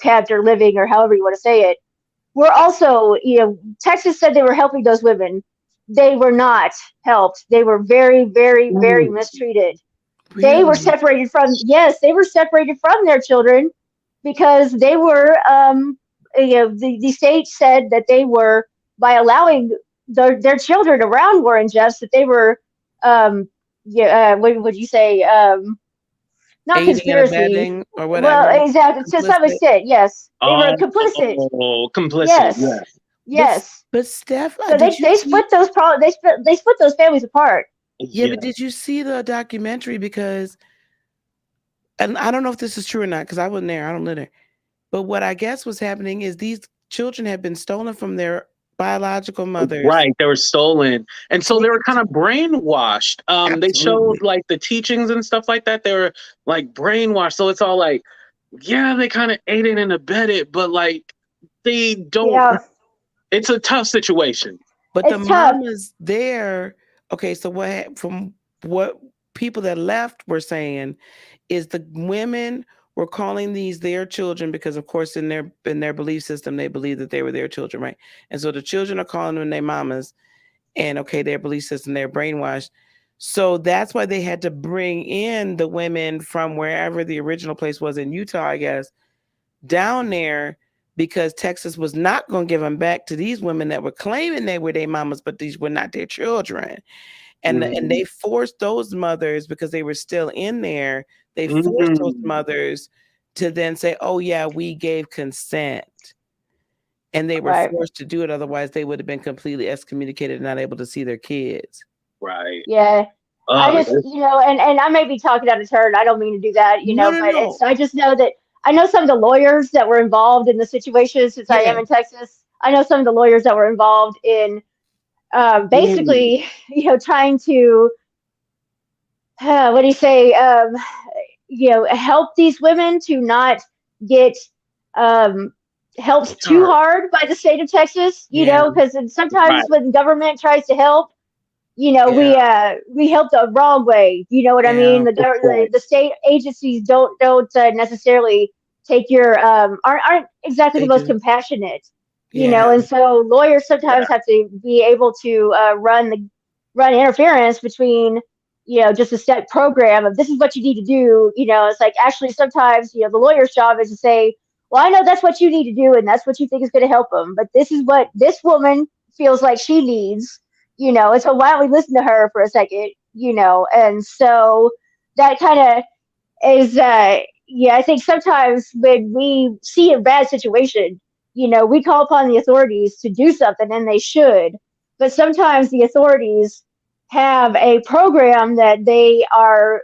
kept or living or however you want to say it, were also Texas said they were helping those women. They were not helped. They were very, very, very mistreated. Really? They were separated from their children because they were the state said that they were, by allowing their children around Warren Jeffs, that they were what would you say, not aiding conspiracy and abetting or whatever. Well, exactly, to some extent, yes. They were complicit. Complicit. Yes. But Steph, so they split those they split those families apart. Yeah, but did you see the documentary? Because, and I don't know if this is true or not, because I wasn't there. I don't live there. But what I guess was happening is these children had been stolen from their biological mothers. Right, they were stolen, and so they were kind of brainwashed. They showed like the teachings and stuff like that. They were like brainwashed, so it's all like, they kind of aided and abetted, but like they don't. Yeah. It's a tough situation. But the mamas there. Okay, so from what people that left were saying is the women were calling these their children because, of course, in their belief system, they believe that they were their children, right? And so the children are calling them their mamas, and their belief system, they're brainwashed. So that's why they had to bring in the women from wherever the original place was in Utah, I guess, down there, because Texas was not going to give them back to these women that were claiming they were their mamas, but these were not their children. And and they forced those mothers, because they were still in there, they forced those mothers to then say, oh, yeah, we gave consent. And they were forced to do it. Otherwise, they would have been completely excommunicated and not able to see their kids. Right. Yeah. I just, and I may be talking out of turn. I don't mean to do that, but I just know that I know some of the lawyers that were involved in the situation, since I am in Texas. I know some of the lawyers that were involved in basically, trying to, what do you say, help these women to not get helped too hard by the state of Texas, because sometimes when government tries to help, we help the wrong way. You know what I mean? The state agencies don't necessarily take your aren't exactly the most compassionate, and so lawyers sometimes have to be able to run interference between just a set program of this is what you need to do. It's like actually sometimes the lawyer's job is to say, well, I know that's what you need to do and that's what you think is going to help them, but this is what this woman feels like she needs. And so why don't we listen to her for a second, and so that kind of is, I think sometimes when we see a bad situation, we call upon the authorities to do something, and they should, but sometimes the authorities have a program that they are,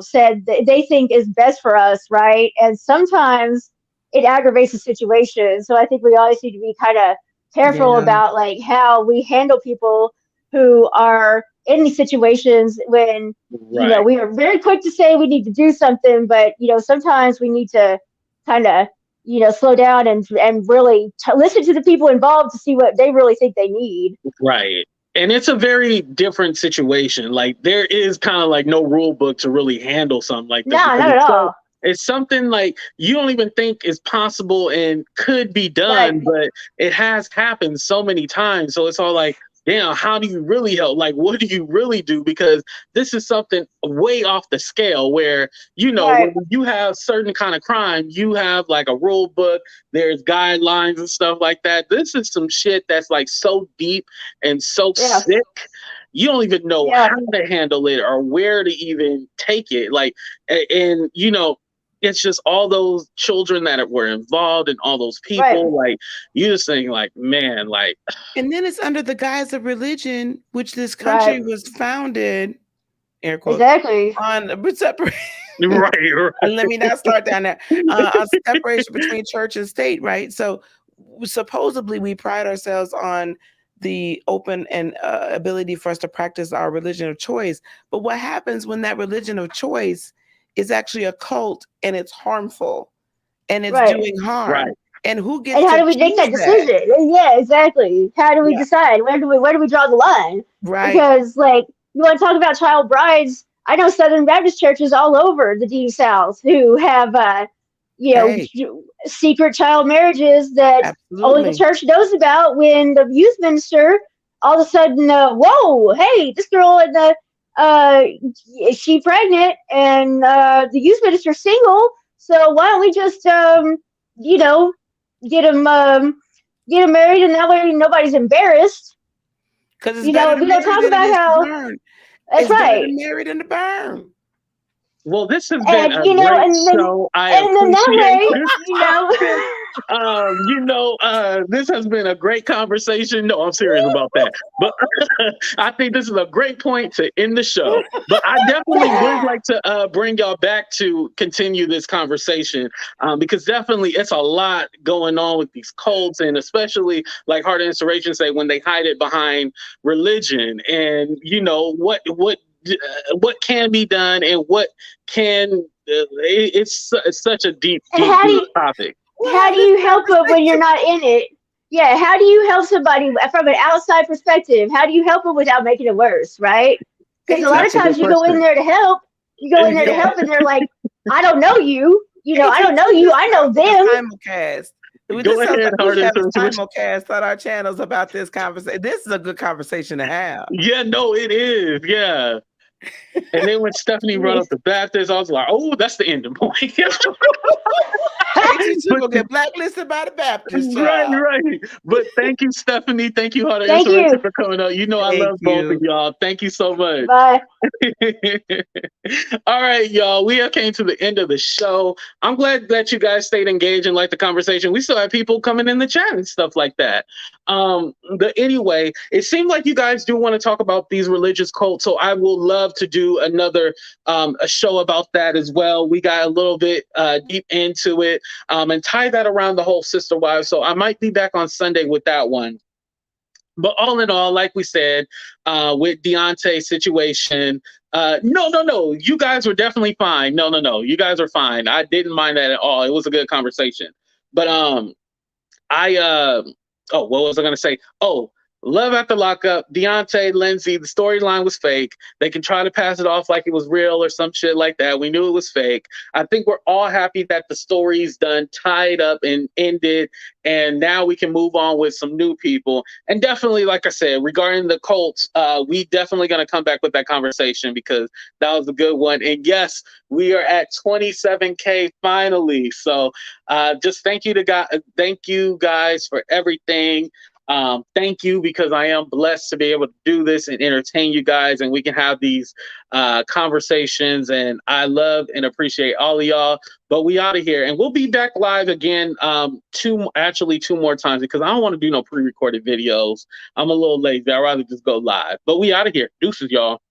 said that they think is best for us, right? And sometimes it aggravates the situation. So I think we always need to be kind of careful Yeah. about like how we handle people who are in these situations when Right. we are very quick to say we need to do something, but sometimes we need to kind of slow down and really listen to the people involved to see what they really think they need. Right. And it's a very different situation. Like there is kind of like no rule book to really handle something like this. No, not at all. It's something like you don't even think is possible and could be done, but it has happened so many times. So it's all like, damn, how do you really help? Like, what do you really do? Because this is something way off the scale where, when you have certain kind of crime, you have like a rule book, there's guidelines and stuff like that. This is some shit that's like so deep and so sick. You don't even know how to handle it or where to even take it. Like, and it's just all those children that were involved and all those people. Like, you just think like, man, like. And then it's under the guise of religion, which this country was founded, air quotes, on separation. Right. And let me not start down there. On separation between church and state, right? So supposedly we pride ourselves on the open and ability for us to practice our religion of choice. But what happens when that religion of choice is actually a cult and it's harmful and it's doing harm? Right. And who gets and how do we make that decision? Yeah, exactly. How do we decide? Where do we draw the line? Right. Because like you want to talk about child brides, I know Southern Baptist churches all over the Deep South who have secret child marriages that only the church knows about. When the youth minister all of a sudden, whoa, hey, this girl in the is she pregnant and the youth minister's single, so why don't we just get them married, and that way nobody's embarrassed. Because we don't talk about how that's right. Married in the barn. Well, this has been a great show. This has been a great conversation. No, I'm serious about that. But I think this is a great point to end the show. But I definitely would like to bring y'all back to continue this conversation because definitely it's a lot going on with these cults, and especially like Heart of Inspiration say when they hide it behind religion, and what can be done and what can it's such a deep topic. How do you help it when you're not in it? Yeah, how do you help somebody from an outside perspective? How do you help them without making it worse, right? Because a lot of times you go in there to help, and they're like, I don't know you, I don't know you, I know them. Simulcast. Go ahead, we have a simulcast on our channels about this conversation. This is a good conversation to have. Yeah, no, it is. Yeah. And then when Stephanie brought up the Baptist, I was like, oh, that's the ending point. Will get blacklisted by the Baptist. Right. But thank you, Stephanie. Thank you, Heart of Inspiration, for coming out. I love both of y'all. Thank you so much. Bye. All right, y'all. We have came to the end of the show. I'm glad that you guys stayed engaged and liked the conversation. We still have people coming in the chat and stuff like that. Anyway, it seemed like you guys do want to talk about these religious cults, so I will love to do another a show about that as well. We got a little bit deep into it and tie that around the whole sister wives. So I might be back on Sunday with that one. But all in all, like we said, with Deontay's situation, no, you guys were definitely fine. No, you guys are fine. I didn't mind that at all. It was a good conversation. But what was I going to say? Oh, love after Lockup, Deontay, Lindsay, the storyline was fake. They can try to pass it off like it was real or some shit like that. We knew it was fake. I think we're all happy that the story's done, tied up and ended, and now we can move on with some new people. And definitely, like I said, regarding the Colts, we definitely going to come back with that conversation because that was a good one. And yes, we are at 27K finally. So just thank you guys for everything. Thank you, because I am blessed to be able to do this and entertain you guys, and we can have these conversations, and I love and appreciate all of y'all. But we out of here, and we'll be back live again two more times because I don't want to do no pre-recorded videos. I'm a little lazy. I'd rather just go live. But we out of here. Deuces, y'all.